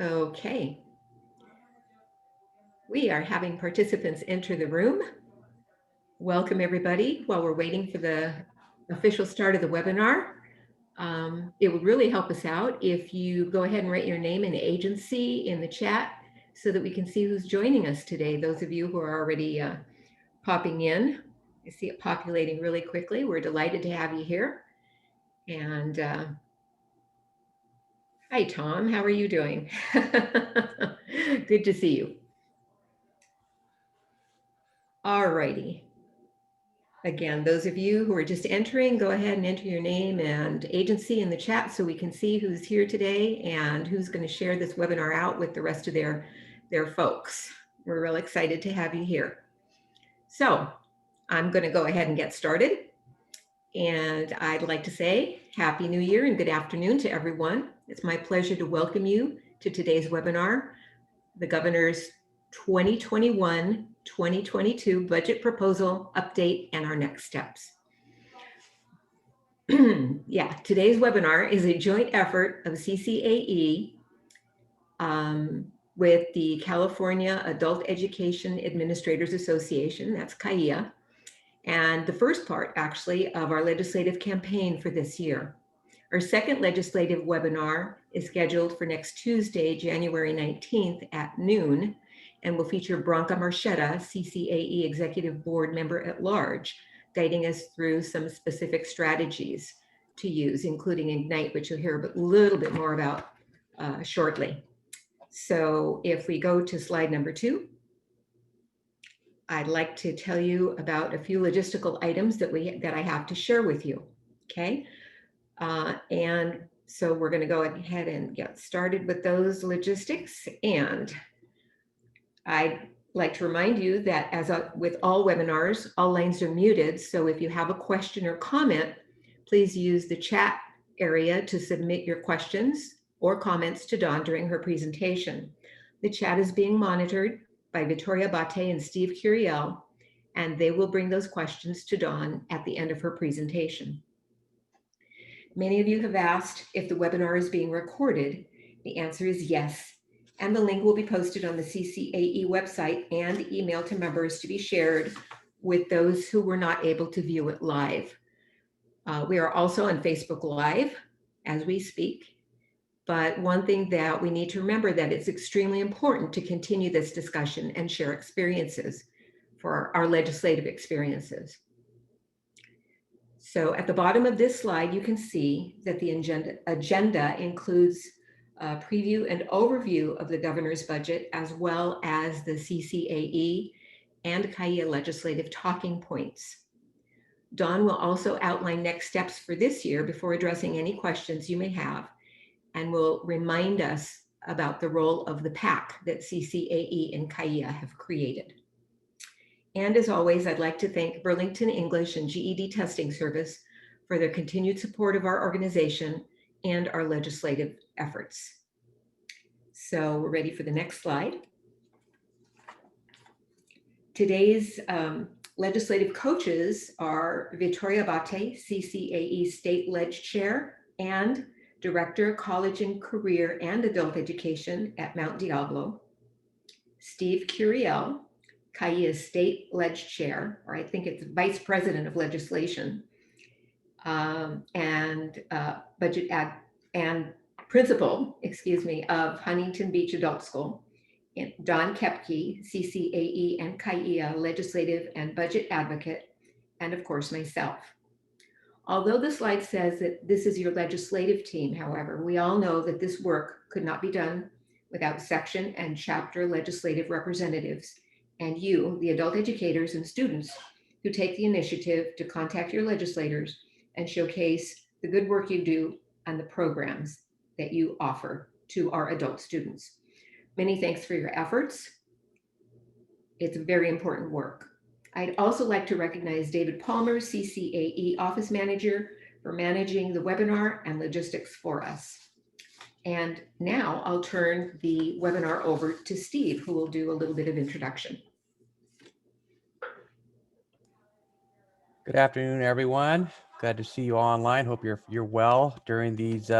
Okay. We are having participants enter the room. Welcome, everybody. While we're waiting for the official start of the webinar, it would really help us out if you go ahead and write your name and agency in the chat so that we can see who's joining us today. Those of you who are already popping in, I see it populating really quickly. We're delighted to have you here. And hi, Tom. How are you doing? Good to see you. All righty. Again, those of you who are just entering, go ahead and enter your name and agency in the chat so we can see who's here today and who's going to share this webinar out with the rest of their folks. We're real excited to have you here. So I'm going to go ahead and get started. And I'd like to say Happy New Year and good afternoon to everyone. It's my pleasure to welcome you to today's webinar, the Governor's 2021-2022 Budget Proposal Update and our next steps. Yeah, today's webinar is a joint effort of CCAE with the California Adult Education Administrators Association, that's CAEA, and the first part actually of our legislative campaign for this year. Our second legislative webinar is scheduled for next Tuesday, January 19th at noon, and will feature Branca Marchetta, CCAE Executive Board Member at Large, guiding us through some specific strategies to use, including Ignite, which you'll hear a little bit more about shortly. So if we go to slide number 2, I'd like to tell you about a few logistical items that I have to share with you, okay? And so we're going to go ahead and get started with those logistics. And I'd like to remind you that as with all webinars, all lines are muted. So if you have a question or comment, please use the chat area to submit your questions or comments to Dawn during her presentation. The chat is being monitored by Victoria Bate and Steve Curiel, and they will bring those questions to Dawn at the end of her presentation. Many of you have asked if the webinar is being recorded. The answer is yes, and the link will be posted on the CCAE website and emailed to members to be shared with those who were not able to view it live. We are also on Facebook Live as we speak, but one thing that we need to remember that it's extremely important to continue this discussion and share experiences for our legislative experiences. So at the bottom of this slide, you can see that the agenda includes a preview and overview of the governor's budget, as well as the CCAE and CAEA legislative talking points. Dawn will also outline next steps for this year before addressing any questions you may have, and will remind us about the role of the PAC that CCAE and CAEA have created. And as always, I'd like to thank Burlington English and GED Testing Service for their continued support of our organization and our legislative efforts. So we're ready for the next slide. Today's legislative coaches are Victoria Bate, CCAE State Ledge Chair and Director, College and Career and Adult Education at Mount Diablo, Steve Curiel, CAEA State Ledge Chair, or I think it's Vice President of Legislation, and Budget and Principal, of Huntington Beach Adult School, and Don Kepke, CCAE and CAEA Legislative and Budget Advocate, and of course myself. Although the slide says that this is your legislative team, however, we all know that this work could not be done without section and chapter legislative representatives and you, the adult educators and students who take the initiative to contact your legislators and showcase the good work you do and the programs that you offer to our adult students. Many thanks for your efforts. It's very important work. I'd also like to recognize David Palmer, CCAE Office Manager, for managing the webinar and logistics for us. And now I'll turn the webinar over to Steve, who will do a little bit of introduction. Good afternoon, everyone. Glad to see you all online. Hope you're well during these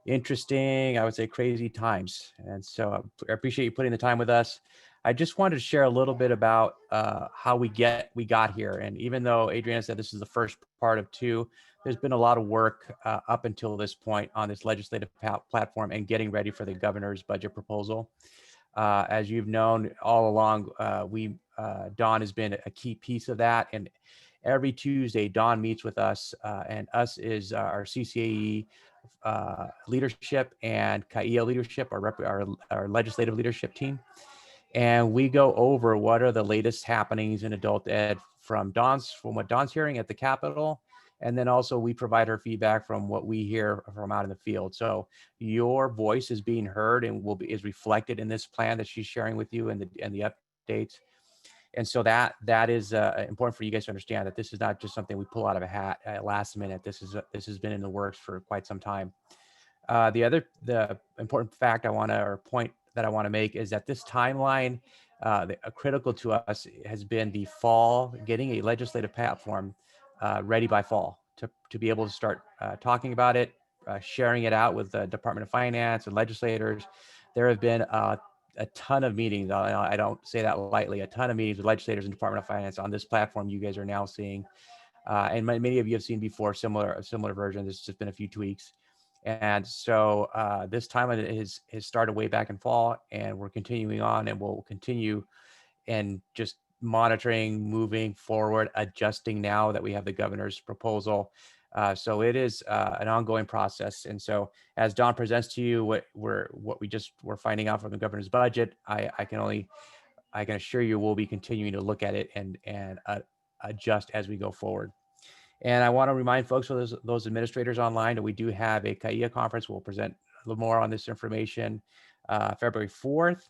interesting, I would say crazy times. And so I appreciate you putting the time with us. I just wanted to share a little bit about how we got here. And even though Adriana said this is the first part of two, there's been a lot of work up until this point on this legislative platform and getting ready for the governor's budget proposal. As you've known all along, Dawn has been a key piece of that. And every Tuesday, Dawn meets with us, and us is our CCAE leadership and CAIA leadership, our legislative leadership team. And we go over what are the latest happenings in adult ed from what Dawn's hearing at the Capitol. And then also we provide her feedback from what we hear from out in the field. So your voice is being heard and is reflected in this plan that she's sharing with you and the updates. And so that is important for you guys to understand that this is not just something we pull out of a hat at last minute. This has been in the works for quite some time. The important fact point that I want to make is that this timeline, critical to us, has been the fall, getting a legislative platform ready by fall to be able to start talking about it, sharing it out with the Department of Finance and legislators. There have been a ton of meetings. I don't say that lightly. A ton of meetings with legislators and Department of Finance on this platform you guys are now seeing, and many of you have seen before a similar version. There's just been a few tweaks. And so this timeline has started way back in fall, and we're continuing on, and we'll continue and just monitoring, moving forward, adjusting now that we have the governor's proposal. So it is an ongoing process. And so as Dawn presents to you what we're finding out from the governor's budget, I can assure you we'll be continuing to look at it and adjust as we go forward. And I want to remind folks, for those administrators online, that we do have a CAIA conference. We'll present a little more on this information February 4th.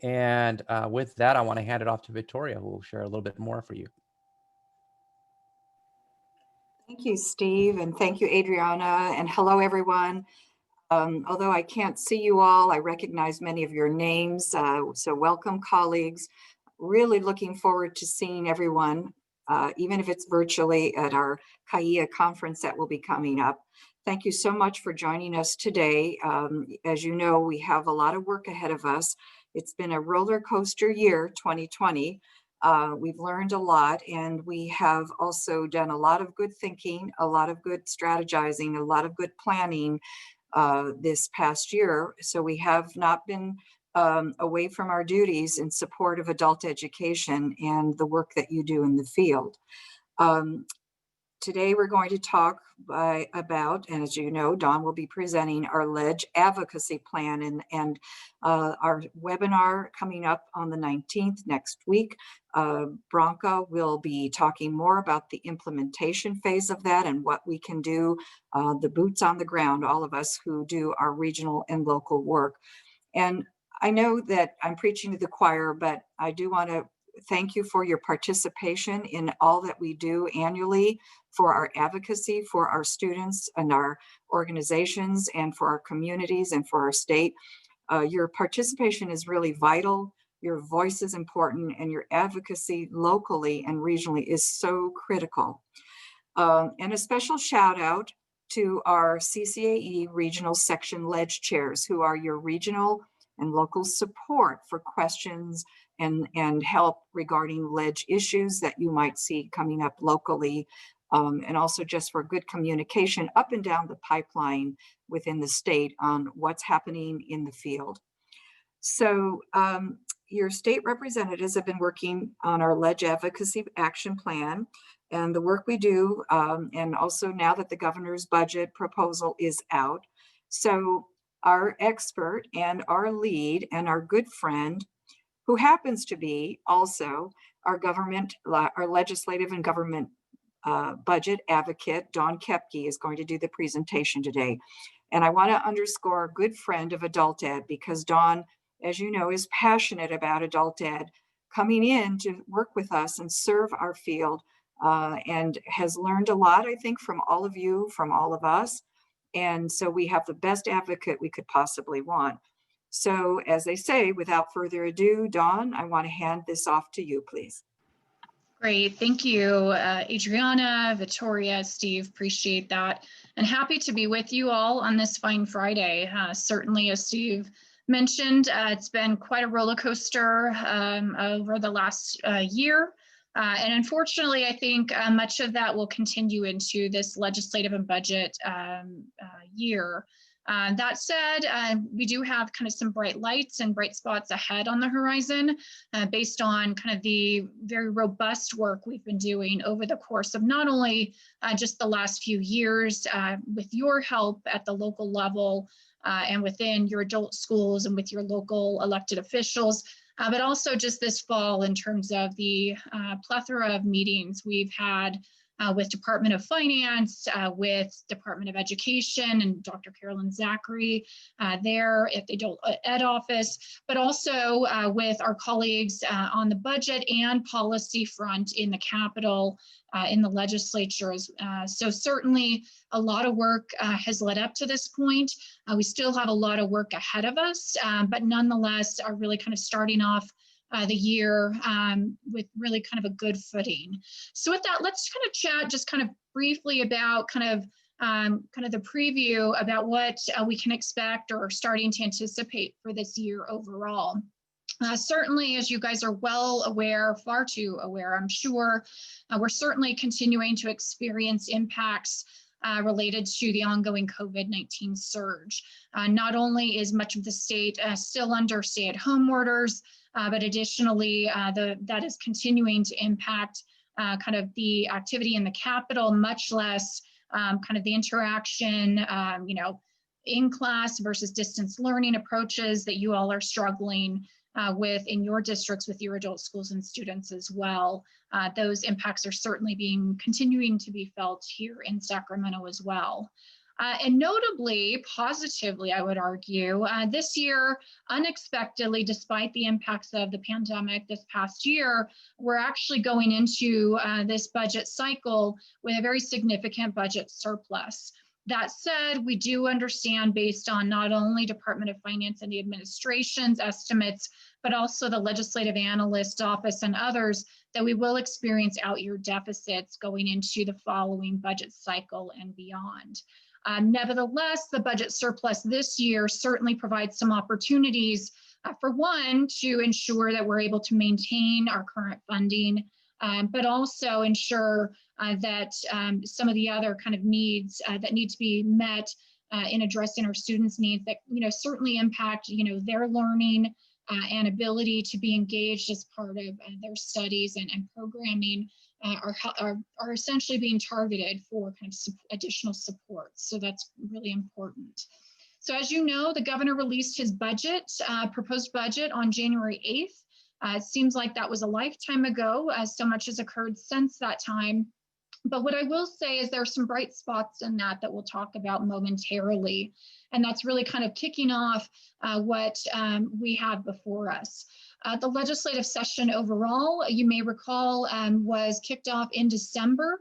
And with that, I want to hand it off to Victoria, who will share a little bit more for you. Thank you, Steve, and thank you, Adriana, and hello, everyone. Although I can't see you all, I recognize many of your names, so welcome, colleagues. Really looking forward to seeing everyone, even if it's virtually, at our CAIA conference that will be coming up. Thank you so much for joining us today. As you know, we have a lot of work ahead of us. It's been a roller coaster year, 2020. We've learned a lot, and we have also done a lot of good thinking, a lot of good strategizing, a lot of good planning this past year. So we have not been away from our duties in support of adult education and the work that you do in the field. Today we're going to talk about, and as you know, Dawn will be presenting our Advocacy plan and our webinar coming up on the 19th next week. Branka will be talking more about the implementation phase of that and what we can do, the boots on the ground, all of us who do our regional and local work. And I know that I'm preaching to the choir, but I do want to thank you for your participation in all that we do annually for our advocacy, for our students and our organizations, and for our communities and for our state. Your participation is really vital. Your voice is important, and your advocacy locally and regionally is so critical. And a special shout out to our CCAE regional section ledge chairs, who are your regional and local support for questions and help regarding ledge issues that you might see coming up locally, and also just for good communication up and down the pipeline within the state on what's happening in the field. So your state representatives have been working on our Ledge Advocacy Action Plan and the work we do, and also now that the governor's budget proposal is out. So our expert and our lead and our good friend, who happens to be also our legislative and government budget advocate, Dawn Kepke, is going to do the presentation today. And I want to underscore a good friend of adult ed, because Dawn, as you know, is passionate about adult ed, coming in to work with us and serve our field, and has learned a lot, I think, from all of you, from all of us. And so we have the best advocate we could possibly want. So as they say, without further ado, Dawn, I want to hand this off to you, please. Great, thank you, Adriana, Victoria, Steve, appreciate that. And happy to be with you all on this fine Friday. Certainly, as Steve mentioned, it's been quite a roller coaster over the last year. And unfortunately, I think much of that will continue into this legislative and budget year. That said, we do have kind of some bright lights and bright spots ahead on the horizon based on kind of the very robust work we've been doing over the course of not only just the last few years with your help at the local level and within your adult schools and with your local elected officials, but also just this fall in terms of the plethora of meetings we've had with Department of Finance, with Department of Education and Dr. Carolyn Zachary there at the Adult Ed Office, but also with our colleagues on the budget and policy front in the Capitol, in the legislatures. So certainly a lot of work has led up to this point. We still have a lot of work ahead of us, but nonetheless are really kind of starting off the year with really kind of a good footing. So with that, let's kind of chat just kind of briefly about kind of the preview about what we can expect or are starting to anticipate for this year overall. Certainly, as you guys are well aware, far too aware, I'm sure, we're certainly continuing to experience impacts related to the ongoing COVID-19 surge. Not only is much of the state still under stay-at-home orders, but additionally, that is continuing to impact kind of the activity in the Capitol, much less kind of the interaction, you know, in class versus distance learning approaches that you all are struggling with in your districts with your adult schools and students as well. Those impacts are certainly continuing to be felt here in Sacramento as well. And notably, positively, I would argue, this year, unexpectedly, despite the impacts of the pandemic this past year, we're actually going into this budget cycle with a very significant budget surplus. That said, we do understand, based on not only Department of Finance and the administration's estimates, but also the Legislative Analyst Office and others, that we will experience out-year deficits going into the following budget cycle and beyond. Nevertheless, the budget surplus this year certainly provides some opportunities, for one, to ensure that we're able to maintain our current funding, but also ensure that some of the other kind of needs that need to be met in addressing our students' needs that, you know, certainly impact, you know, their learning and ability to be engaged as part of their studies and programming are essentially being targeted for kind of additional support. So that's really important. So as you know, the governor released his budget, proposed budget on January 8th. It seems like that was a lifetime ago, as so much has occurred since that time. But what I will say is there are some bright spots in that we'll talk about momentarily. And that's really kind of kicking off what we have before us. The legislative session overall, you may recall, was kicked off in December.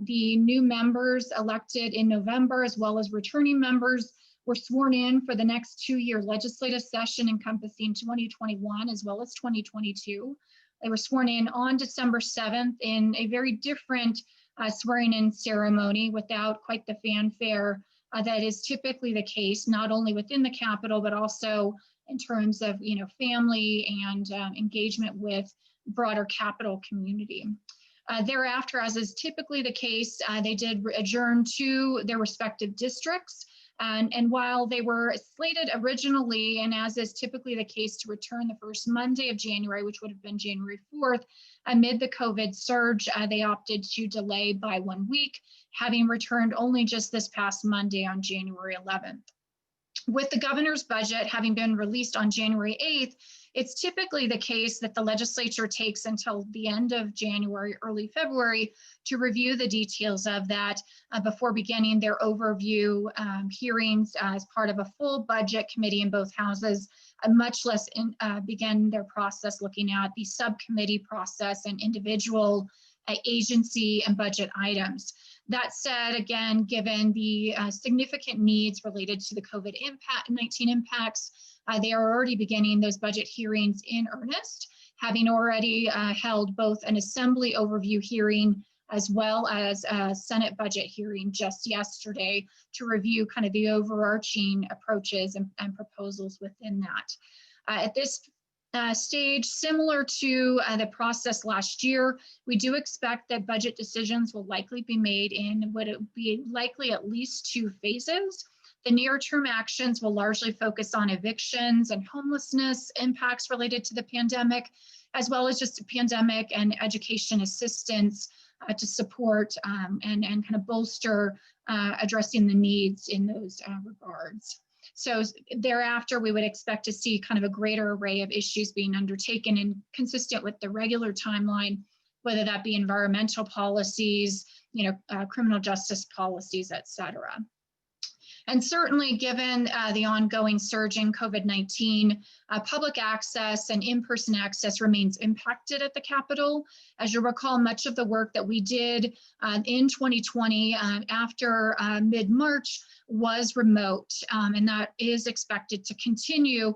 The new members elected in November, as well as returning members, were sworn in for the next two-year legislative session encompassing 2021 as well as 2022. They were sworn in on December 7th in a very different swearing-in ceremony without quite the fanfare that is typically the case, not only within the Capitol, but also in terms of, you know, family and engagement with broader Capitol community. Thereafter, as is typically the case, they did adjourn to their respective districts. And while they were slated originally, and as is typically the case, to return the first Monday of January, which would have been January 4th, amid the COVID surge, they opted to delay by 1 week, having returned only just this past Monday on January 11th. With the governor's budget having been released on January 8th, it's typically the case that the legislature takes until the end of January, early February, to review the details of that before beginning their overview hearings as part of a full budget committee in both houses, much less begin their process looking at the subcommittee process and individual agency and budget items. That said, again, given the significant needs related to the COVID-19 impacts, they are already beginning those budget hearings in earnest. having already held both an assembly overview hearing as well as a Senate budget hearing just yesterday to review kind of the overarching approaches and proposals within that. At this stage, similar to the process last year, we do expect that budget decisions will likely be made in what it would be likely at least 2 phases. The near-term actions will largely focus on evictions and homelessness impacts related to the pandemic, as well as just pandemic and education assistance to support and kind of bolster addressing the needs in those regards. So thereafter, we would expect to see kind of a greater array of issues being undertaken and consistent with the regular timeline, whether that be environmental policies, criminal justice policies, et cetera. And certainly given the ongoing surge in COVID-19, public access and in-person access remains impacted at the Capitol. As you'll recall, much of the work that we did in 2020 after mid-March was remote, and that is expected to continue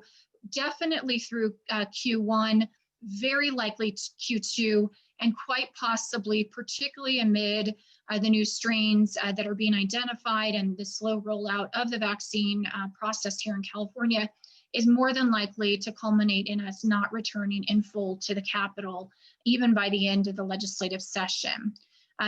definitely through Q1, very likely Q2, and quite possibly, particularly amid the new strains that are being identified and the slow rollout of the vaccine process here in California, is more than likely to culminate in us not returning in full to the Capitol, even by the end of the legislative session.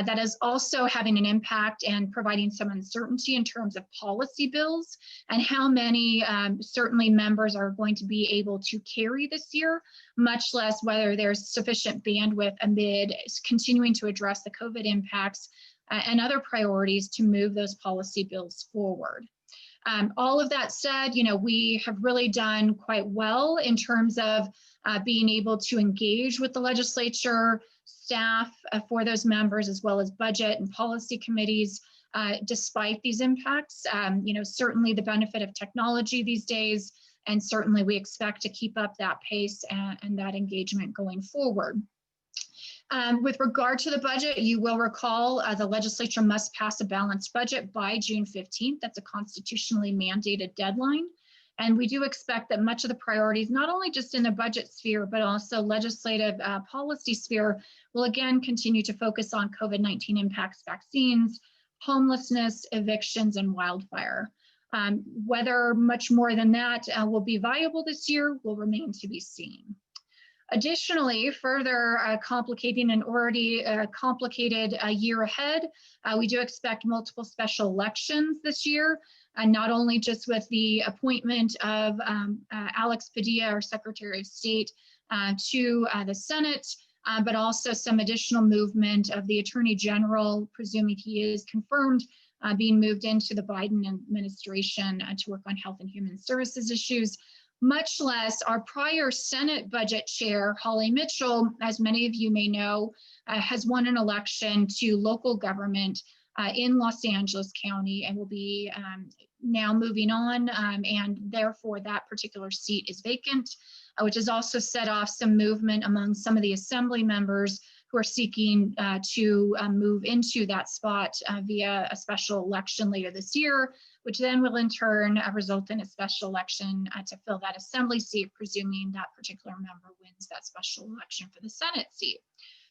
That is also having an impact and providing some uncertainty in terms of policy bills and how many certainly members are going to be able to carry this year, much less whether there's sufficient bandwidth amid continuing to address the COVID impacts and other priorities to move those policy bills forward. All of that said, we have really done quite well in terms of being able to engage with the legislature, staff for those members, as well as budget and policy committees, despite these impacts. Certainly the benefit of technology these days, and certainly we expect to keep up that pace and that engagement going forward. With regard to the budget, you will recall the legislature must pass a balanced budget by June 15th. That's a constitutionally mandated deadline. And we do expect that much of the priorities, not only just in the budget sphere, but also legislative policy sphere, will again continue to focus on COVID-19 impacts, vaccines, homelessness, evictions, and wildfire. Whether much more than that will be viable this year will remain to be seen. Additionally, further complicating an already complicated year ahead, we do expect multiple special elections this year, not only just with the appointment of Alex Padilla, our Secretary of State, to the Senate, but also some additional movement of the Attorney General, presuming he is confirmed, being moved into the Biden administration to work on health and human services issues. Much less our prior Senate budget chair, Holly Mitchell, as many of you may know, has won an election to local government in Los Angeles County and will be now moving on, and therefore that particular seat is vacant, which has also set off some movement among some of the assembly members who are seeking to move into that spot via a special election later this year, which then will in turn result in a special election to fill that assembly seat, presuming that particular member wins that special election for the Senate seat.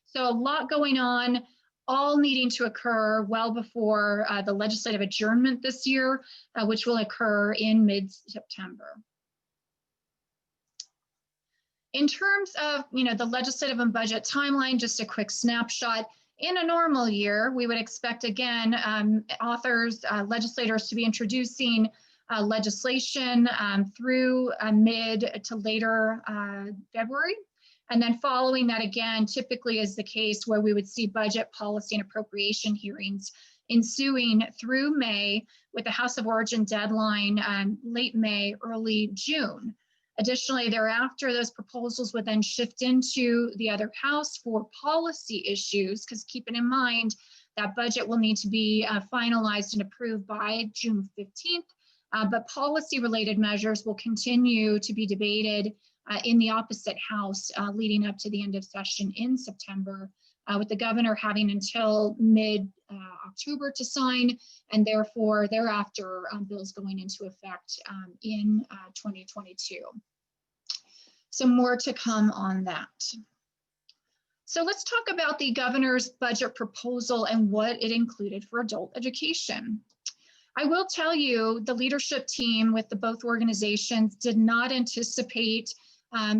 So a lot going on, all needing to occur well before the legislative adjournment this year, which will occur in mid-September. In terms of the legislative and budget timeline, just a quick snapshot. In a normal year, we would expect, again, authors, legislators to be introducing legislation through mid to later February. And then following that, again, typically is the case where we would see budget, policy, and appropriation hearings ensuing through May, with the House of Origin deadline late May, early June. Additionally, thereafter, those proposals would then shift into the other house for policy issues, because keeping in mind that budget will need to be finalized and approved by June 15th, but policy-related measures will continue to be debated in the opposite house leading up to the end of session in September, with the governor having until mid-October to sign, and therefore thereafter bills going into effect in 2022. So more to come on that. So let's talk about the governor's budget proposal and what it included for adult education. I will tell you, the leadership team with the both organizations did not anticipate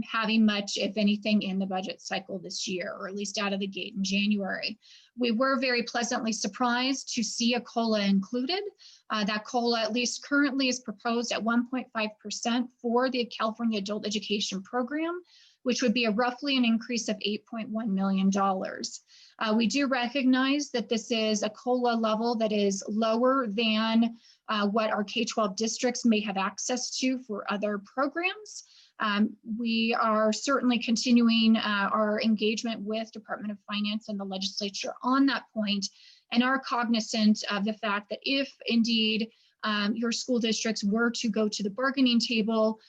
having much, if anything, in the budget cycle this year, or at least out of the gate in January. We were very pleasantly surprised to see a COLA included. That COLA, at least currently, is proposed at 1.5% for the California Adult Education Program, which would be roughly an increase of $8.1 million. We do recognize that this is a COLA level that is lower than what our K12 districts may have access to for other programs. We are certainly continuing our engagement with Department of Finance and the legislature on that point, and are cognizant of the fact that if indeed your school districts were to go to the bargaining table,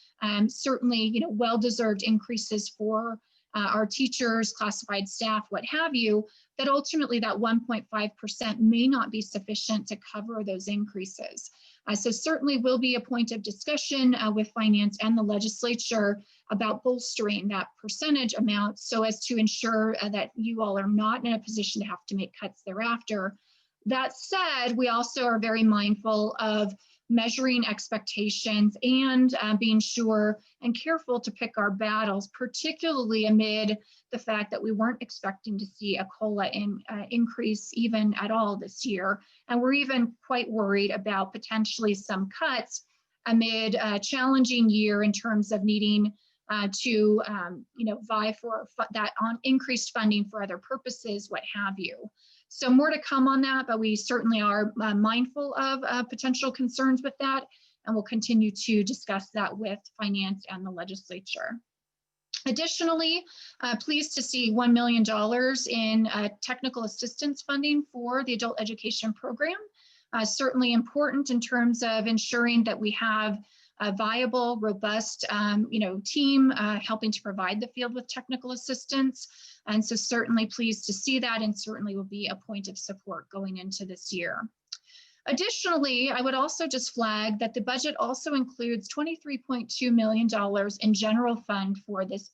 certainly, well-deserved increases for our teachers, classified staff, what have you, that ultimately that 1.5% may not be sufficient to cover those increases. So certainly will be a point of discussion with finance and the legislature about bolstering that percentage amount so as to ensure that you all are not in a position to have to make cuts thereafter. That said, we also are very mindful of measuring expectations and being sure and careful to pick our battles, particularly amid the fact that we weren't expecting to see a COLA increase even at all this year. And we're even quite worried about potentially some cuts amid a challenging year in terms of needing to vie for that on increased funding for other purposes, what have you. So more to come on that, but we certainly are mindful of potential concerns with that, and we'll continue to discuss that with finance and the legislature. Additionally, pleased to see $1 million in technical assistance funding for the adult education program. Certainly important in terms of ensuring that we have a viable, robust team helping to provide the field with technical assistance. And so certainly pleased to see that, and certainly will be a point of support going into this year. Additionally, I would also just flag that the budget also includes $23.2 million in general fund for this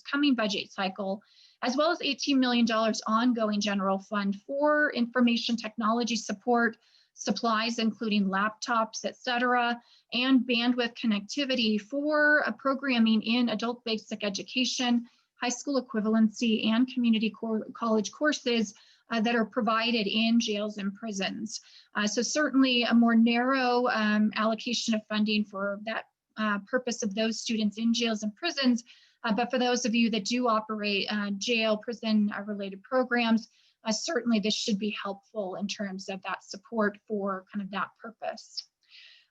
coming budget cycle, as well as $18 million ongoing general fund for information technology support, supplies including laptops, et cetera, and bandwidth connectivity for programming in adult basic education, high school equivalency, and community college courses that are provided in jails and prisons. So certainly a more narrow allocation of funding for that purpose of those students in jails and prisons. But for those of you that do operate jail, prison related programs, certainly this should be helpful in terms of that support for kind of that purpose.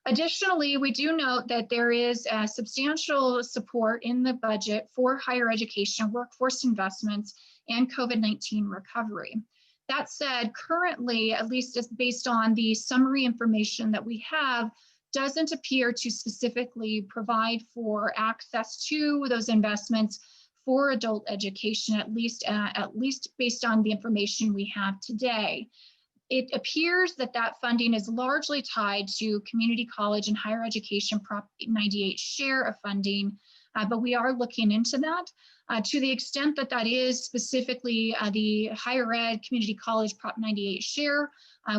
Additionally, we do note that there is substantial support in the budget for higher education, workforce investments, and COVID-19 recovery. That said, currently, at least just based on the summary information that we have, doesn't appear to specifically provide for access to those investments for adult education, at least based on the information we have today. It appears that that funding is largely tied to community college and higher education Prop 98 share of funding, but we are looking into that. To the extent that that is specifically the higher ed community college Prop 98 share,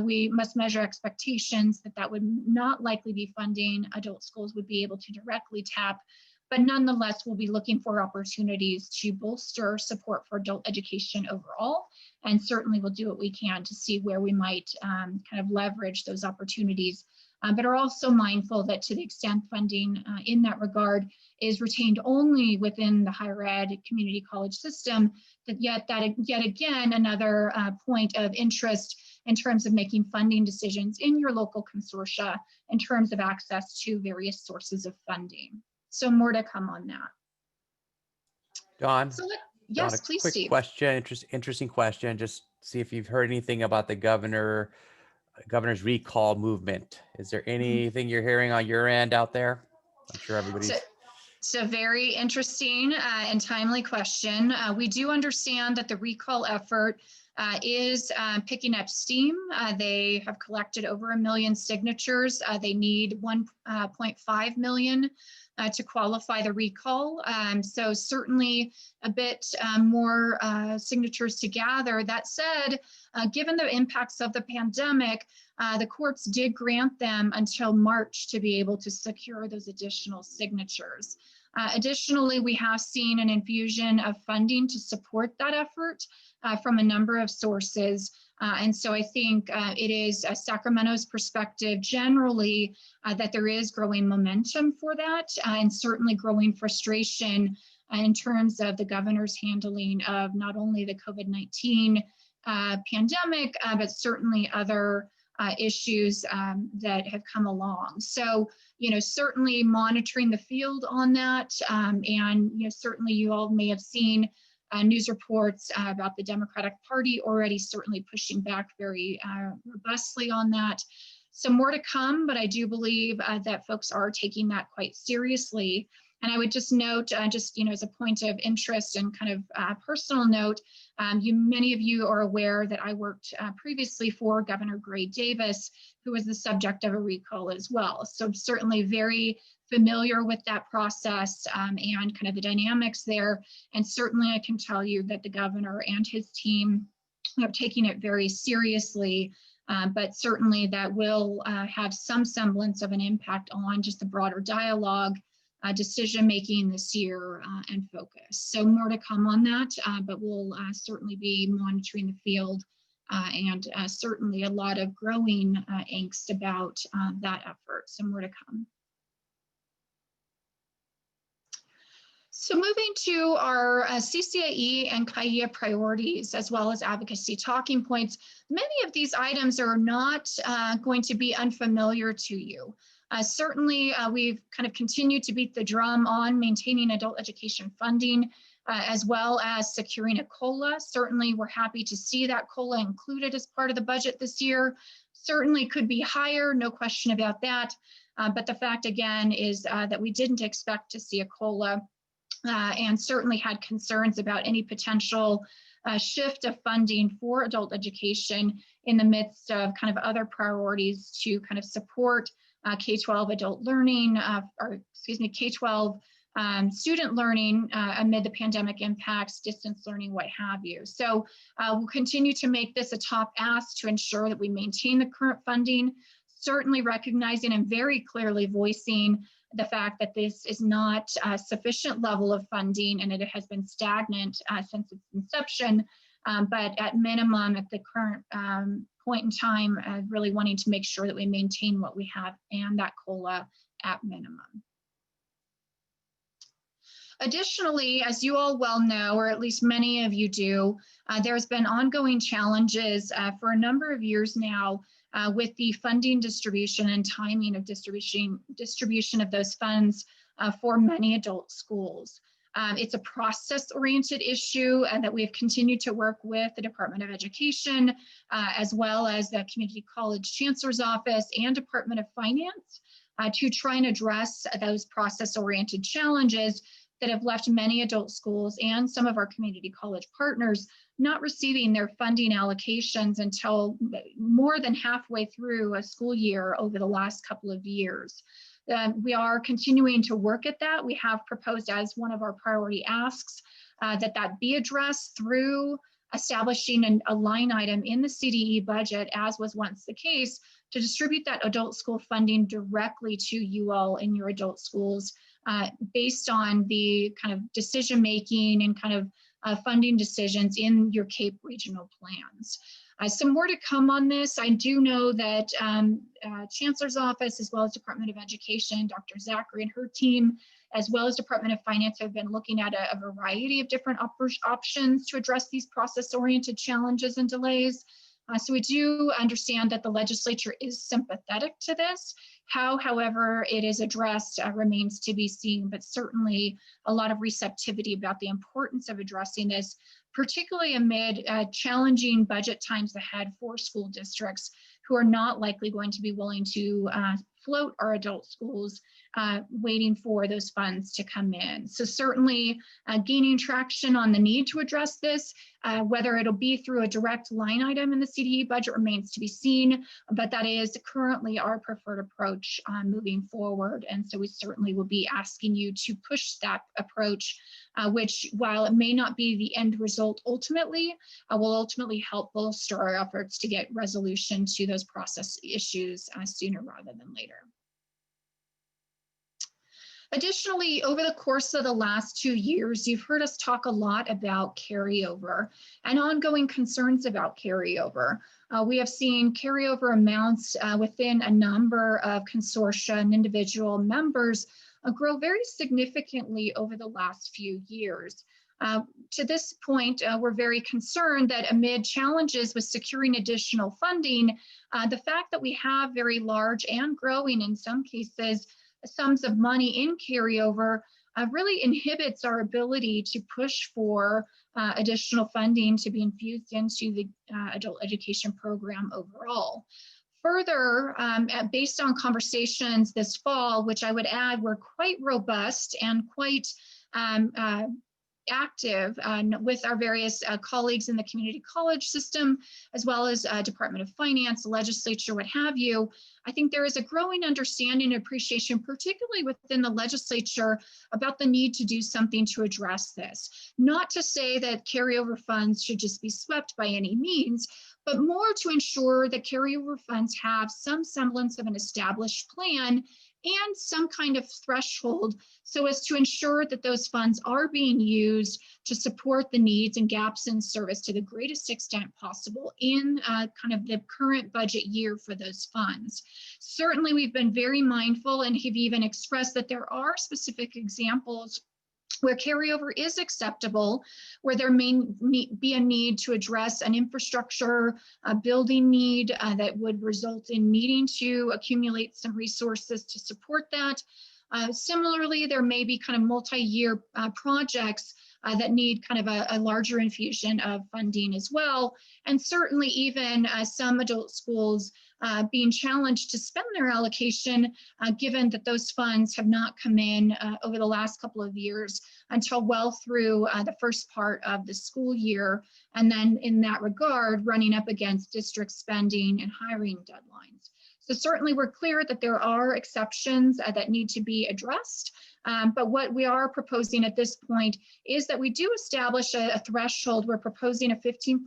we must measure expectations that that would not likely be funding adult schools would be able to directly tap. But nonetheless, we'll be looking for opportunities to bolster support for adult education overall. And certainly we'll do what we can to see where we might kind of leverage those opportunities, but are also mindful that to the extent funding in that regard is retained only within the higher ed community college system, that yet again, another point of interest in terms of making funding decisions in your local consortia in terms of access to various sources of funding. So more to come on that. Dawn, Yes, Dawn, please, quick Steve. question, interesting question. Just see if you've heard anything about the governor's recall movement. Is there anything you're hearing on your end out there? I'm sure everybody's. It's a very interesting and timely question. We do understand that the recall effort is picking up steam. They have collected over 1 million signatures. They need 1.5 million to qualify the recall. So certainly a bit more signatures to gather. That said, given the impacts of the pandemic, the courts did grant them until March to be able to secure those additional signatures. Additionally, we have seen an infusion of funding to support that effort from a number of sources. And so I think it is Sacramento's perspective generally that there is growing momentum for that and certainly growing frustration in terms of the governor's handling of not only the COVID-19 pandemic, but certainly other issues that have come along. So, certainly monitoring the field on that. And, certainly you all may have seen news reports about the Democratic Party already certainly pushing back very robustly on that. So more to come, but I do believe that folks are taking that quite seriously. And I would just note, as a point of interest and kind of personal note, many of you are aware that I worked previously for Governor Gray Davis, who was the subject of a recall as well. So I'm certainly very familiar with that process and kind of the dynamics there. And certainly I can tell you that the governor and his team are taking it very seriously. But certainly that will have some semblance of an impact on just the broader dialogue, decision-making this year and focus. So more to come on that, but we'll certainly be monitoring the field and certainly a lot of growing angst about that effort. So more to come. So moving to our CCAE and CAIA priorities, as well as advocacy talking points, many of these items are not going to be unfamiliar to you. Certainly, we've kind of continued to beat the drum on maintaining adult education funding, as well as securing a COLA. Certainly, we're happy to see that COLA included as part of the budget this year. Certainly could be higher, no question about that. But the fact, again, is that we didn't expect to see a COLA and certainly had concerns about any potential shift of funding for adult education in the midst of kind of other priorities to kind of support K12 adult learning, K12 student learning amid the pandemic impacts, distance learning, what have you. So we'll continue to make this a top ask to ensure that we maintain the current funding, certainly recognizing and very clearly voicing the fact that this is not a sufficient level of funding and it has been stagnant since its inception, but at minimum at the current point in time, really wanting to make sure that we maintain what we have and that COLA at minimum. Additionally, as you all well know, or at least many of you do, there's been ongoing challenges for a number of years now with the funding distribution and timing of distribution of those funds for many adult schools. It's a process-oriented issue that we have continued to work with the Department of Education, as well as the Community College Chancellor's Office and Department of Finance to try and address those process-oriented challenges that have left many adult schools and some of our community college partners not receiving their funding allocations until more than halfway through a school year over the last couple of years. We are continuing to work at that. We have proposed as one of our priority asks that be addressed through establishing a line item in the CDE budget, as was once the case, to distribute that adult school funding directly to you all in your adult schools based on the kind of decision-making and kind of funding decisions in your CAPE regional plans. Some more to come on this. I do know that Chancellor's Office, as well as Department of Education, Dr. Zachary and her team, as well as Department of Finance, have been looking at a variety of different options to address these process-oriented challenges and delays. So we do understand that the legislature is sympathetic to this. How, however, it is addressed remains to be seen, but certainly a lot of receptivity about the importance of addressing this, particularly amid challenging budget times ahead for school districts who are not likely going to be willing to float our adult schools, waiting for those funds to come in. So certainly gaining traction on the need to address this, whether it'll be through a direct line item in the CDE budget remains to be seen, but that is currently our preferred approach moving forward. And so we certainly will be asking you to push that approach, which, while it may not be the end result ultimately, will ultimately help bolster our efforts to get resolution to those process issues sooner rather than later. Additionally, over the course of the last 2 years, you've heard us talk a lot about carryover and ongoing concerns about carryover. We have seen carryover amounts within a number of consortia and individual members grow very significantly over the last few years. To this point, we're very concerned that amid challenges with securing additional funding, the fact that we have very large and growing, in some cases, sums of money in carryover really inhibits our ability to push for additional funding to be infused into the adult education program overall. Further, based on conversations this fall, which I would add were quite robust and quite active with our various colleagues in the community college system, as well as Department of Finance, legislature, what have you, I think there is a growing understanding and appreciation, particularly within the legislature, about the need to do something to address this. Not to say that carryover funds should just be swept by any means, but more to ensure that carryover funds have some semblance of an established plan and some kind of threshold so as to ensure that those funds are being used to support the needs and gaps in service to the greatest extent possible in kind of the current budget year for those funds. Certainly, we've been very mindful and have even expressed that there are specific examples where carryover is acceptable, where there may be a need to address an infrastructure, a building need that would result in needing to accumulate some resources to support that. Similarly, there may be kind of multi-year projects that need kind of a larger infusion of funding as well. And certainly even some adult schools being challenged to spend their allocation, given that those funds have not come in over the last couple of years until well through the first part of the school year. And then in that regard, running up against district spending and hiring deadlines. So certainly we're clear that there are exceptions that need to be addressed. But what we are proposing at this point is that we do establish a threshold. We're proposing a 15%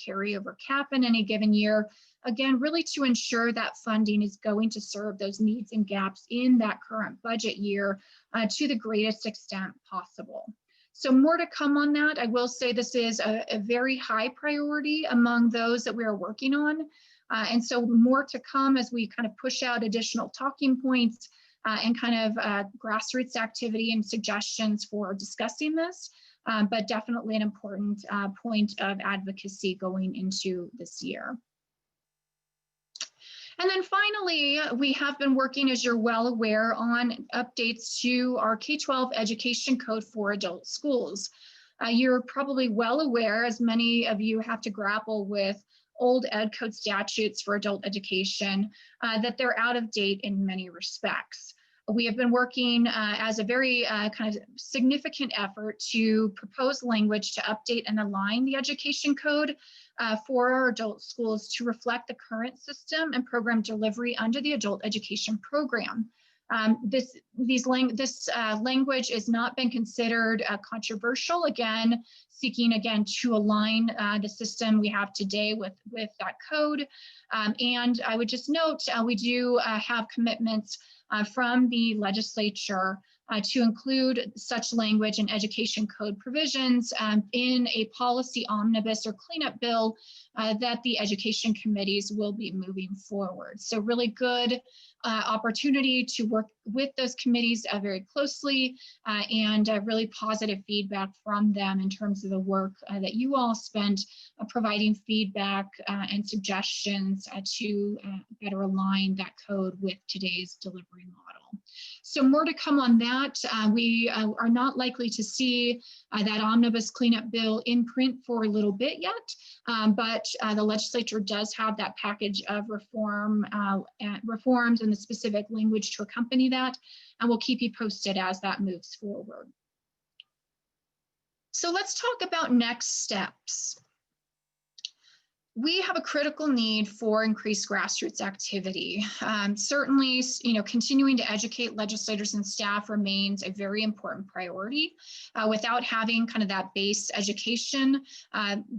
carryover cap in any given year. Again, really to ensure that funding is going to serve those needs and gaps in that current budget year to the greatest extent possible. So more to come on that. I will say this is a very high priority among those that we are working on. And so more to come as we kind of push out additional talking points and kind of grassroots activity and suggestions for discussing this, but definitely an important point of advocacy going into this year. And then finally, we have been working, as you're well aware, on updates to our K12 Education Code for adult schools. You're probably well aware, as many of you have to grapple with old ed code statutes for adult education, that they're out of date in many respects. We have been working as a very kind of significant effort to propose language to update and align the education code for our adult schools to reflect the current system and program delivery under the adult education program. This language has not been considered controversial, again, seeking again to align the system we have today with that code. And I would just note, we do have commitments from the legislature to include such language and education code provisions in a policy omnibus or cleanup bill that the education committees will be moving forward. So really good opportunity to work with those committees very closely and really positive feedback from them in terms of the work that you all spent providing feedback and suggestions to better align that code with today's delivery model. So more to come on that. We are not likely to see that omnibus cleanup bill in print for a little bit yet, but the legislature does have that package of reforms and the specific language to accompany that, and we'll keep you posted as that moves forward. So let's talk about next steps. We have a critical need for increased grassroots activity. Certainly, continuing to educate legislators and staff remains a very important priority. Without having kind of that base education,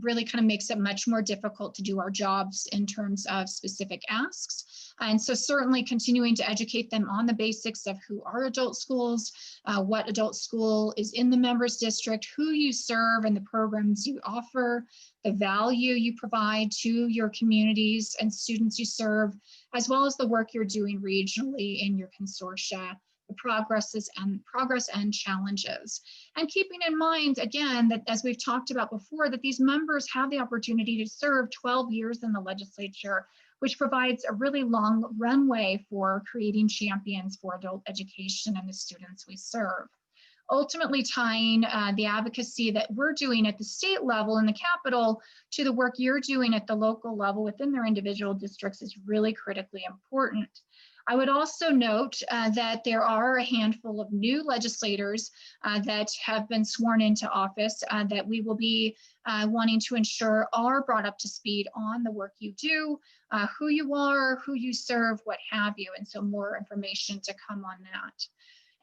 really kind of makes it much more difficult to do our jobs in terms of specific asks. And so certainly continuing to educate them on the basics of who are adult schools, what adult school is in the members district, who you serve and the programs you offer, the value you provide to your communities and students you serve, as well as the work you're doing regionally in your consortia, the progress and challenges. And keeping in mind, again, that as we've talked about before, that these members have the opportunity to serve 12 years in the legislature, which provides a really long runway for creating champions for adult education and the students we serve. Ultimately tying the advocacy that we're doing at the state level in the Capitol to the work you're doing at the local level within their individual districts is really critically important. I would also note that there are a handful of new legislators that have been sworn into office that we will be wanting to ensure are brought up to speed on the work you do, who you are, who you serve, what have you, and so more information to come on that.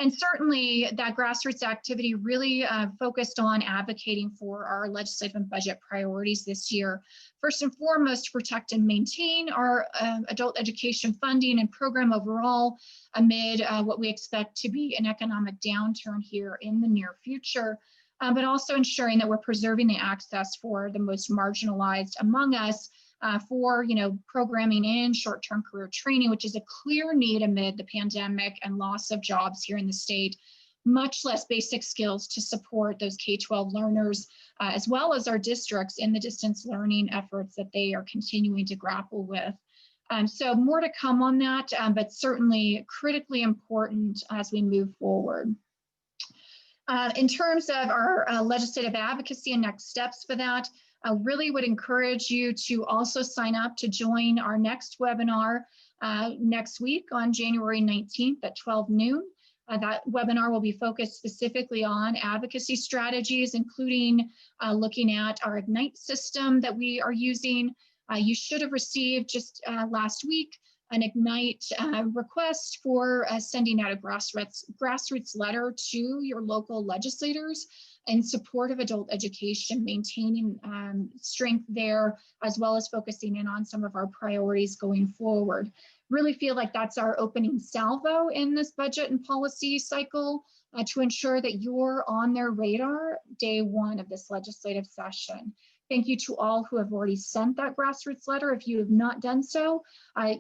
And certainly that grassroots activity really focused on advocating for our legislative and budget priorities this year. First and foremost, to protect and maintain our adult education funding and program overall amid what we expect to be an economic downturn here in the near future, but also ensuring that we're preserving the access for the most marginalized among us for programming in short-term career training, which is a clear need amid the pandemic and loss of jobs here in the state, much less basic skills to support those K12 learners, as well as our districts in the distance learning efforts that they are continuing to grapple with. So more to come on that, but certainly critically important as we move forward. In terms of our legislative advocacy and next steps for that, I really would encourage you to also sign up to join our next webinar next week on January 19th at 12 noon. That webinar will be focused specifically on advocacy strategies, including looking at our Ignite system that we are using. You should have received just last week an Ignite request for sending out a grassroots letter to your local legislators in support of adult education, maintaining strength there, as well as focusing in on some of our priorities going forward. Really feel like that's our opening salvo in this budget and policy cycle to ensure that you're on their radar day one of this legislative session. Thank you to all who have already sent that grassroots letter. If you have not done so,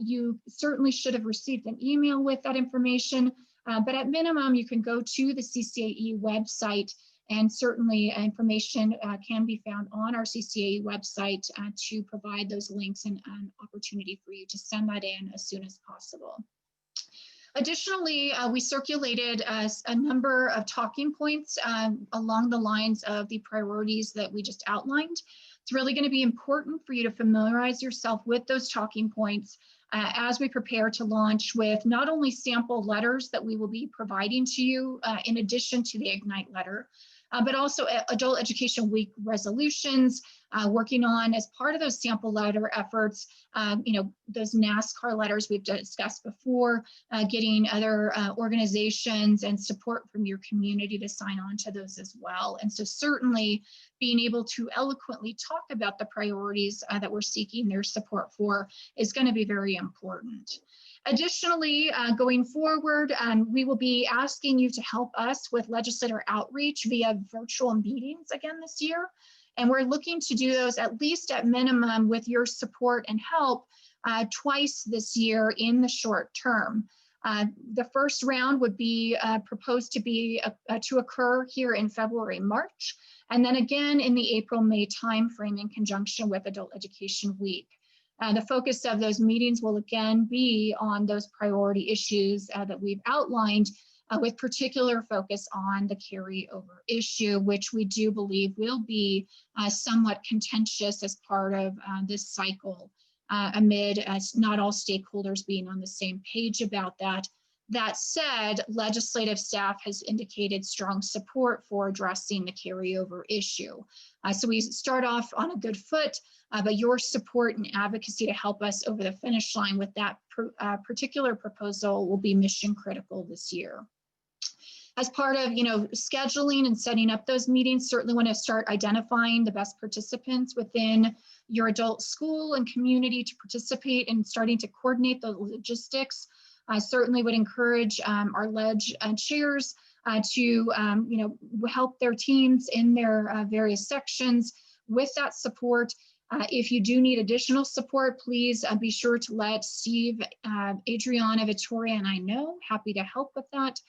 you certainly should have received an email with that information, but at minimum, you can go to the CCAE website, and certainly information can be found on our CCAE website to provide those links and an opportunity for you to send that in as soon as possible. Additionally, we circulated a number of talking points along the lines of the priorities that we just outlined. It's really going to be important for you to familiarize yourself with those talking points as we prepare to launch with not only sample letters that we will be providing to you in addition to the Ignite letter, but also Adult Education Week resolutions, working on as part of those sample letter efforts, those NASCAR letters we've discussed before, getting other organizations and support from your community to sign on to those as well. And so certainly being able to eloquently talk about the priorities that we're seeking their support for is going to be very important. Additionally, going forward, we will be asking you to help us with legislator outreach via virtual meetings again this year. And we're looking to do those at least at minimum with your support and help twice this year in the short term. The first round would be proposed to occur here in February, March, and then again in the April-May timeframe in conjunction with Adult Education Week. The focus of those meetings will again be on those priority issues that we've outlined, with particular focus on the carryover issue, which we do believe will be somewhat contentious as part of this cycle, amid not all stakeholders being on the same page about that. That said, legislative staff has indicated strong support for addressing the carryover issue. So we start off on a good foot, but your support and advocacy to help us over the finish line with that particular proposal will be mission critical this year. As part of, scheduling and setting up those meetings, certainly want to start identifying the best participants within your adult school and community to participate and starting to coordinate the logistics. I certainly would encourage our ledge chairs to, help their teams in their various sections with that support. If you do need additional support, please be sure to let Steve, Adriana, Victoria, and I know, happy to help with that.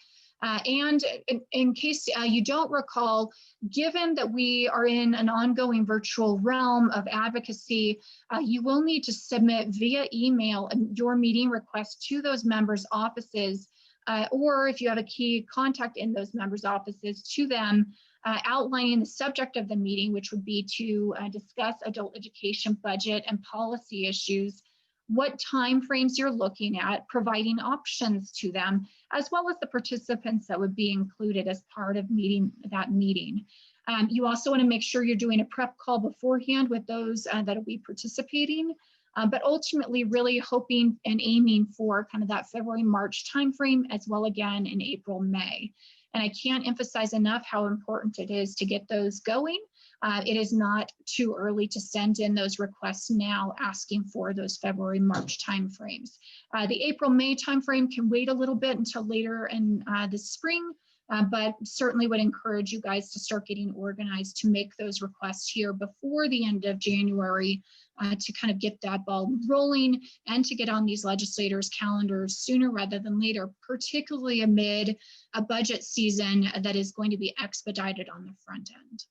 And in case you don't recall, given that we are in an ongoing virtual realm of advocacy, you will need to submit via email your meeting request to those members' offices, or if you have a key contact in those members' offices, to them, outlining the subject of the meeting, which would be to discuss adult education budget and policy issues, what timeframes you're looking at, providing options to them, as well as the participants that would be included as part of that meeting. You also want to make sure you're doing a prep call beforehand with those that will be participating, but ultimately really hoping and aiming for kind of that February, March timeframe, as well again in April, May. And I can't emphasize enough how important it is to get those going. It is not too early to send in those requests now asking for those February, March timeframes. The April, May timeframe can wait a little bit until later in the spring, but certainly would encourage you guys to start getting organized to make those requests here before the end of January to kind of get that ball rolling and to get on these legislators' calendars sooner rather than later, particularly amid a budget season that is going to be expedited on the front end.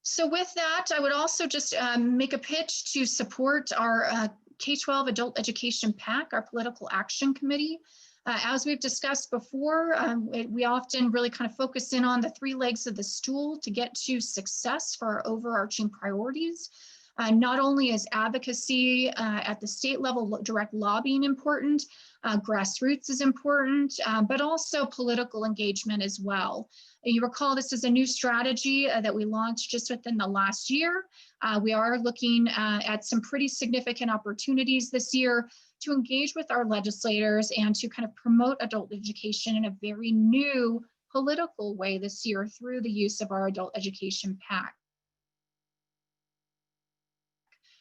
So with that, I would also just make a pitch to support our K12 Adult Education PAC, our Political Action Committee. As we've discussed before, we often really kind of focus in on the three legs of the stool to get to success for our overarching priorities. Not only is advocacy at the state level, direct lobbying important, grassroots is important, but also political engagement as well. You recall this is a new strategy that we launched just within the last year. We are looking at some pretty significant opportunities this year to engage with our legislators and to kind of promote adult education in a very new political way this year through the use of our Adult Education PAC.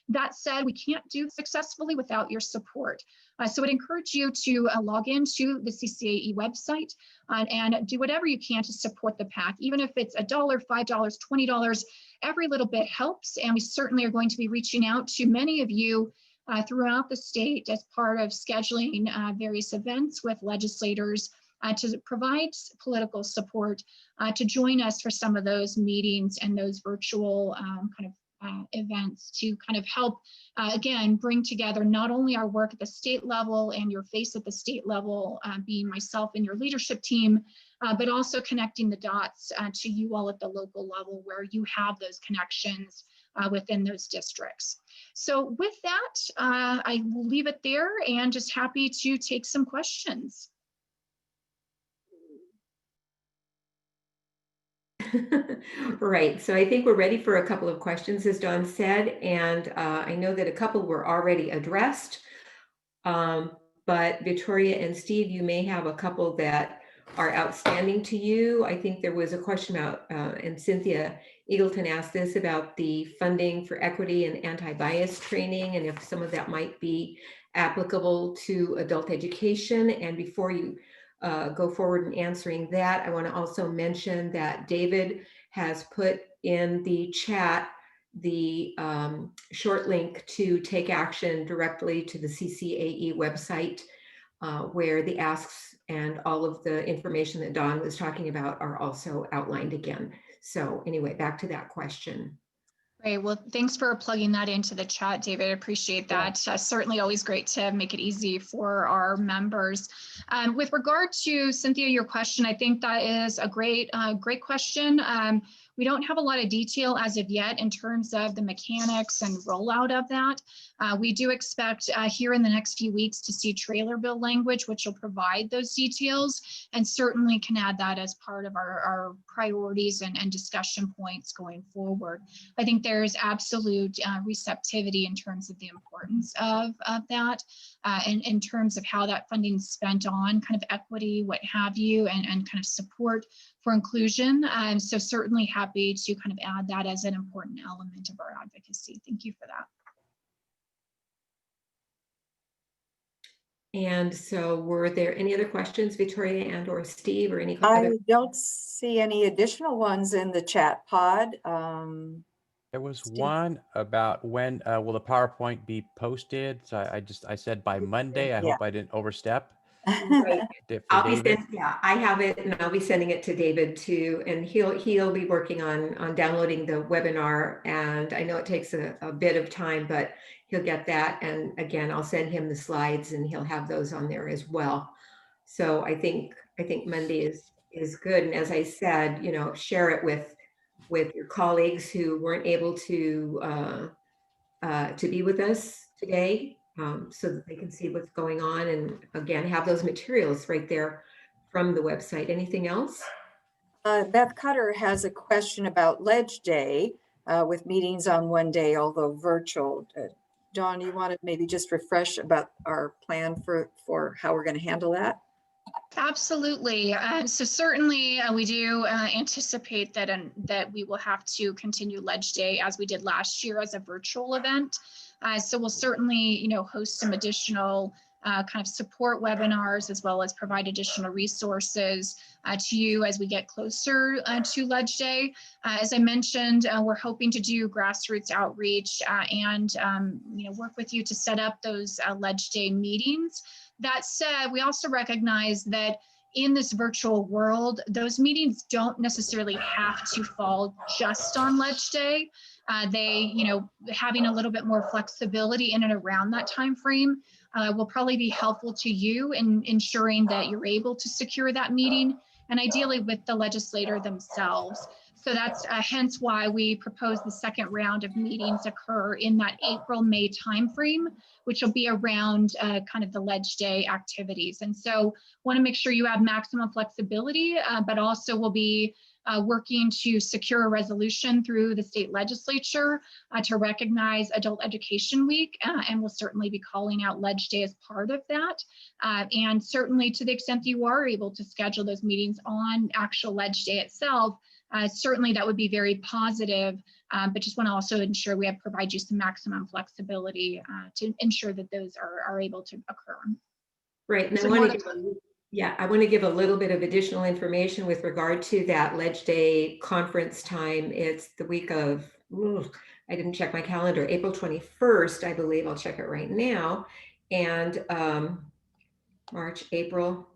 That said, we can't do this successfully without your support. So I'd encourage you to log into the CCAE website and do whatever you can to support the PAC, even if it's $1, $5, $20, every little bit helps. And we certainly are going to be reaching out to many of you throughout the state as part of scheduling various events with legislators to provide political support to join us for some of those meetings and those virtual events to kind of help, again, bring together not only our work at the state level and your face at the state level, being myself and your leadership team, but also connecting the dots to you all at the local level where you have those connections within those districts. So with that, I will leave it there and just happy to take some questions. Right, so I think we're ready for a couple of questions, as Dawn said, and I know that a couple were already addressed, but Victoria and Steve, you may have a couple that are outstanding to you. I think there was a question about, and Cynthia Eagleton asked this about the funding for equity and anti-bias training, and if some of that might be applicable to adult education. And before you go forward in answering that, I want to also mention that David has put in the chat the short link to take action directly to the CCAE website, where the asks and all of the information that Dawn was talking about are also outlined again. So anyway, back to that question. Great. Well, thanks for plugging that into the chat, David. I appreciate that. Certainly always great to make it easy for our members. With regard to Cynthia, your question, I think that is a great question. We don't have a lot of detail as of yet in terms of the mechanics and rollout of that. We do expect here in the next few weeks to see trailer bill language, which will provide those details, and certainly can add that as part of our priorities and discussion points going forward. I think there's absolute receptivity in terms of the importance of that, and in terms of how that funding is spent on kind of equity, what have you, and kind of support for inclusion. So certainly happy to kind of add that as an important element of our advocacy. Thank you for that. And so were there any other questions, Victoria and or Steve, or any I other? don't see any additional ones in the chat pod. There was Steve? one about when will the PowerPoint be posted? So I said by Monday. I Yeah. hope I didn't overstep. Right. For I'll be David. yeah, I have it, and I'll be sending it to David too, and he'll be working on downloading the webinar. And I know it takes a bit of time, but he'll get that. And again, I'll send him the slides, and he'll have those on there as well. So I think Monday is good. And as I said, you know, share it with your colleagues who weren't able to be with us today, so that they can see what's going on, and again, have those materials right there from the website. Anything else? Beth Cutter has a question about Ledge Day with meetings on one day, although virtual. Dawn, you want to maybe just refresh about our plan for how we're going to handle that? Absolutely. So certainly we do anticipate that we will have to continue Ledge Day as we did last year as a virtual event. So we'll certainly, you know, host some additional kind of support webinars, as well as provide additional resources to you as we get closer to Ledge Day. As I mentioned, we're hoping to do grassroots outreach and you know, work with you to set up those Ledge Day meetings. That said, we also recognize that in this virtual world, those meetings don't necessarily have to fall just on Ledge Day. They, you know, having a little bit more flexibility in and around that time frame will probably be helpful to you in ensuring that you're able to secure that meeting, and ideally with the legislator themselves. So that's hence why we propose the second round of meetings occur in that April-May timeframe, which will be around kind of the Ledge Day activities. And so want to make sure you have maximum flexibility, but also will be working to secure a resolution through the state legislature to recognize Adult Education Week, and we'll certainly be calling out Ledge Day as part of that. And certainly to the extent that you are able to schedule those meetings on actual Ledge Day itself, certainly that would be very positive, but just want to also ensure we provide you some maximum flexibility to ensure that those are able to occur. Right. And So I want to give a little bit of additional information with regard to that Ledge Day conference time. It's the week of, I didn't check my calendar, April 21st, I believe. I'll check it right now. And April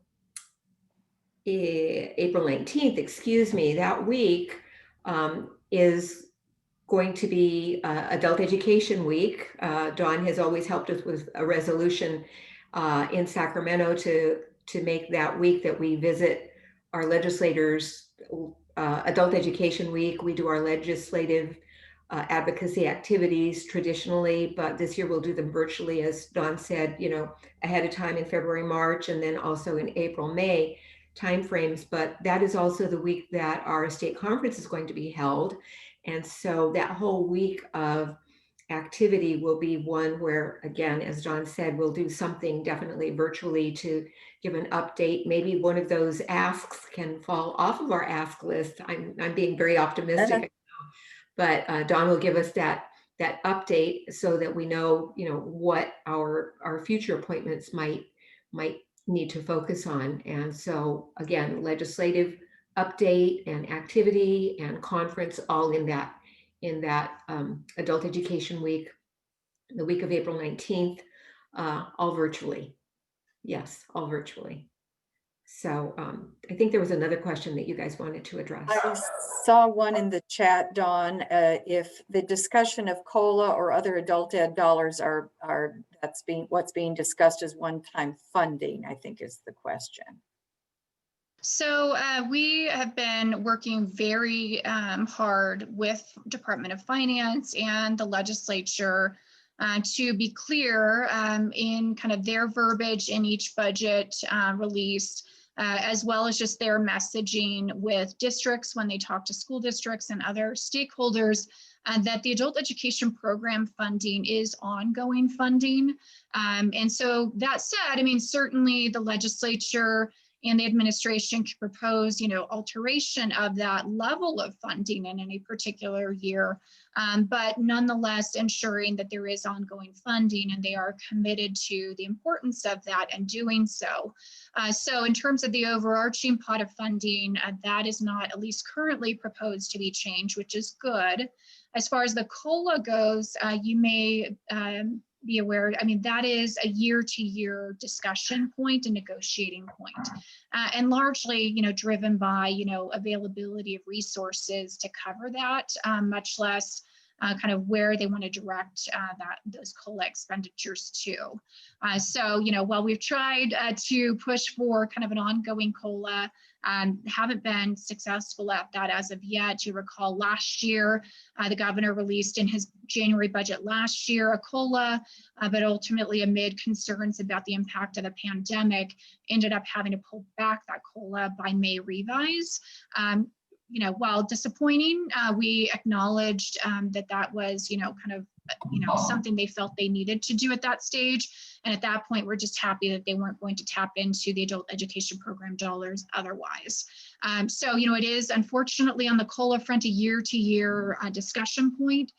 19th, excuse me, that week is going to be Adult Education Week. Dawn has always helped us with a resolution in Sacramento to make that week that we visit our legislators. Adult Education Week, we do our legislative advocacy activities traditionally, but this year we'll do them virtually, as Dawn said, you know, ahead of time in February, March, and then also in April, May timeframes. But that is also the week that our state conference is going to be held. And so that whole week of activity will be one where, again, as Dawn said, we'll do something definitely virtually to give an update. Maybe one of those asks can fall off of our ask list. I'm being very optimistic, but Dawn will give us that update so that we know, you know, what our future appointments might need to focus on. And so again, legislative update and activity and conference all in that Adult Education Week, the week of April 19th, all virtually. Yes, all virtually. So I think there was another question that you guys wanted to address. I saw one in the chat, Dawn, if the discussion of COLA or other adult ed dollars what's being discussed as one-time funding, I think is the question. So we have been working very hard with Department of Finance and the legislature to be clear in kind of their verbiage in each budget release, as well as just their messaging with districts when they talk to school districts and other stakeholders, that the adult education program funding is ongoing funding. And so that said, I mean, certainly the legislature and the administration can propose, alteration of that level of funding in any particular year, but nonetheless ensuring that there is ongoing funding and they are committed to the importance of that and doing so. So in terms of the overarching pot of funding, that is not at least currently proposed to be changed, which is good. As far as the COLA goes, you may be aware, I mean, that is a year-to-year discussion point and negotiating point, and largely, driven by, availability of resources to cover that, much less kind of where they want to direct those COLA expenditures to. So, while we've tried to push for kind of an ongoing COLA, haven't been successful at that as of yet. You recall last year, the governor released in his January budget last year a COLA, but ultimately amid concerns about the impact of the pandemic, ended up having to pull back that COLA by May revise. While disappointing, we acknowledged that was, kind of, something they felt they needed to do at that stage. And at that point, we're just happy that they weren't going to tap into the adult education program dollars otherwise. So, it is unfortunately on the COLA front a year-to-year discussion point,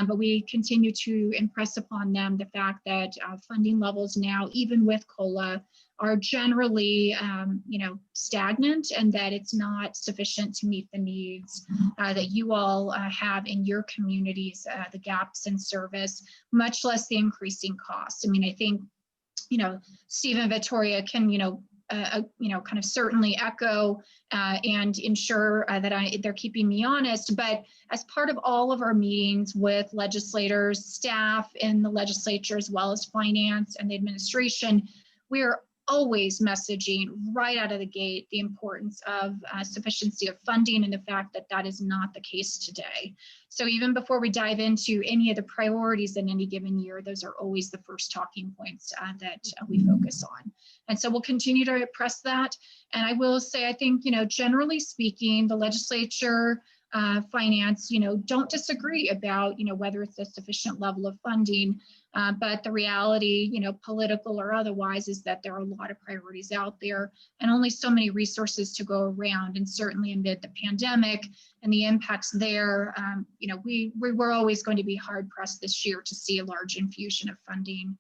but we continue to impress upon them the fact that funding levels now, even with COLA, are generally, stagnant, and that it's not sufficient to meet the needs that you all have in your communities, the gaps in service, much less the increasing costs. I mean, I think, Steve and Victoria can, kind of certainly echo and ensure that they're keeping me honest. But as part of all of our meetings with legislators, staff in the legislature, as well as finance and the administration, we're always messaging right out of the gate the importance of sufficiency of funding and the fact that that is not the case today. So even before we dive into any of the priorities in any given year, those are always the first talking points that we focus on. And so we'll continue to press that. And I will say, I think, generally speaking, the legislature, finance, don't disagree about, whether it's a sufficient level of funding. But the reality, political or otherwise, is that there are a lot of priorities out there and only so many resources to go around. And certainly amid the pandemic and the impacts there, we were always going to be hard pressed this year to see a large infusion of funding.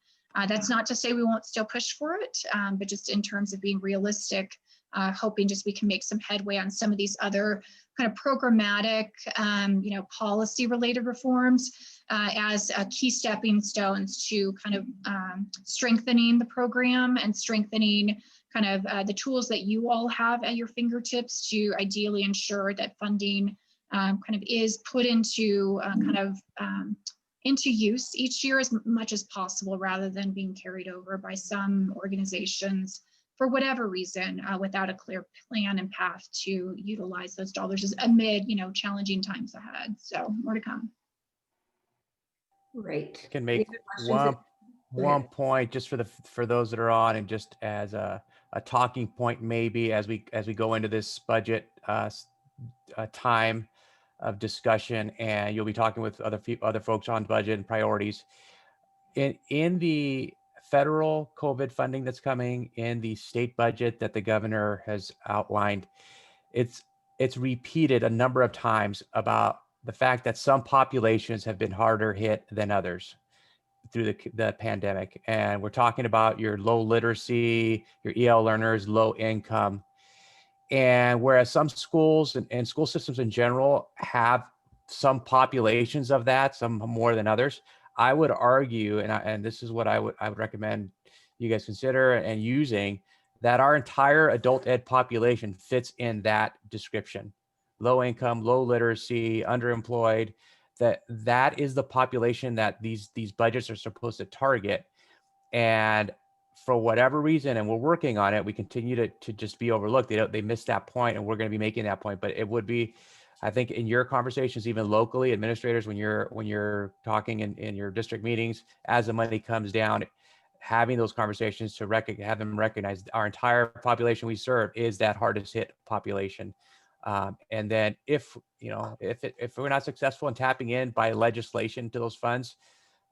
That's not to say we won't still push for it, but just in terms of being realistic, hoping just we can make some headway on some of these other kind of programmatic, policy related reforms as key stepping stones to kind of strengthening the program and strengthening kind of the tools that you all have at your fingertips to ideally ensure that funding kind of is put into into use each year as much as possible, rather than being carried over by some organizations for whatever reason, without a clear plan and path to utilize those dollars amid, challenging times ahead. So more to come. Right. I can make one point just for those that are on, and just as a talking point, maybe as we go into this budget time of discussion, and you'll be talking with other folks on budget and priorities. In the federal COVID funding that's coming, in the state budget that the governor has outlined, it's repeated a number of times about the fact that some populations have been harder hit than others through the pandemic. And we're talking about your low literacy, your EL learners, low income. And whereas some schools and school systems in general have some populations of that, some more than others, I would argue, and this is what I would recommend you guys consider and using, that our entire adult ed population fits in that description. Low income, low literacy, underemployed, that is the population that these budgets are supposed to target. And for whatever reason, and we're working on it, we continue to just be overlooked. They missed that point, and we're going to be making that point. But it would be, I think, in your conversations, even locally, administrators, when you're talking in your district meetings, as the money comes down, having those conversations to have them recognize our entire population we serve is that hardest hit population. And then if we're not successful in tapping in by legislation to those funds,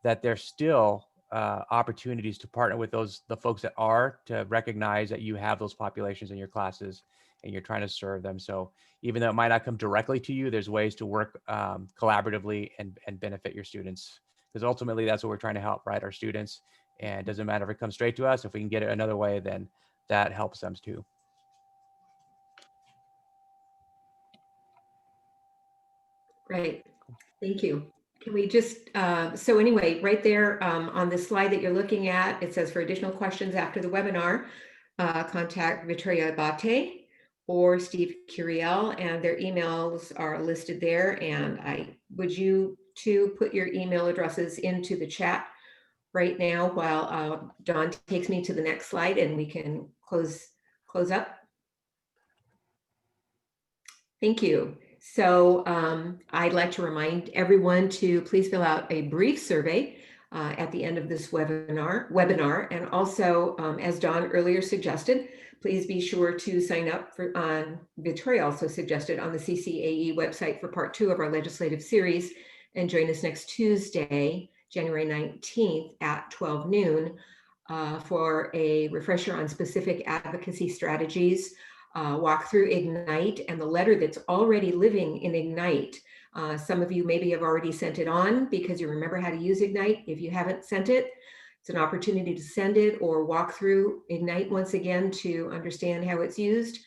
that there's still opportunities to partner with the folks that are, to recognize that you have those populations in your classes and you're trying to serve them. So even though it might not come directly to you, there's ways to work collaboratively and benefit your students, because ultimately that's what we're trying to help, right? Our students. And it doesn't matter if it comes straight to us. If we can get it another way, then that helps them too. Great, thank you. Can we just, so anyway, right there on the slide that you're looking at, it says for additional questions after the webinar, contact Victoria Abate or Steve Curiel, and their emails are listed there. And would you two put your email addresses into the chat right now while Dawn takes me to the next slide and we can close up? Thank you. So I'd like to remind everyone to please fill out a brief survey at the end of this webinar. And also, as Dawn earlier suggested, please be sure to sign up Victoria also suggested, on the CCAE website for part 2 of our legislative series, and join us next Tuesday, January 19th at 12 noon for a refresher on specific advocacy strategies, walk through Ignite and the letter that's already living in Ignite. Some of you maybe have already sent it on because you remember how to use Ignite. If you haven't sent it, it's an opportunity to send it or walk through Ignite once again to understand how it's used.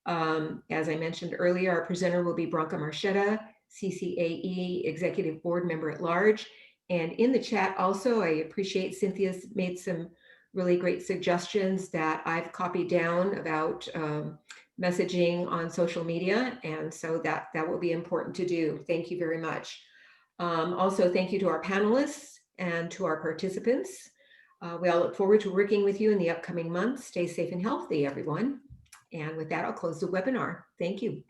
As I mentioned earlier, our presenter will be Branca Marchetta, CCAE Executive Board Member at Large. And in the chat also, I appreciate Cynthia's made some really great suggestions that I've copied down about messaging on social media. And so that will be important to do. Thank you very much. Also, thank you to our panelists and to our participants. We all look forward to working with you in the upcoming months. Stay safe and healthy, everyone. And with that, I'll close the webinar. Thank you.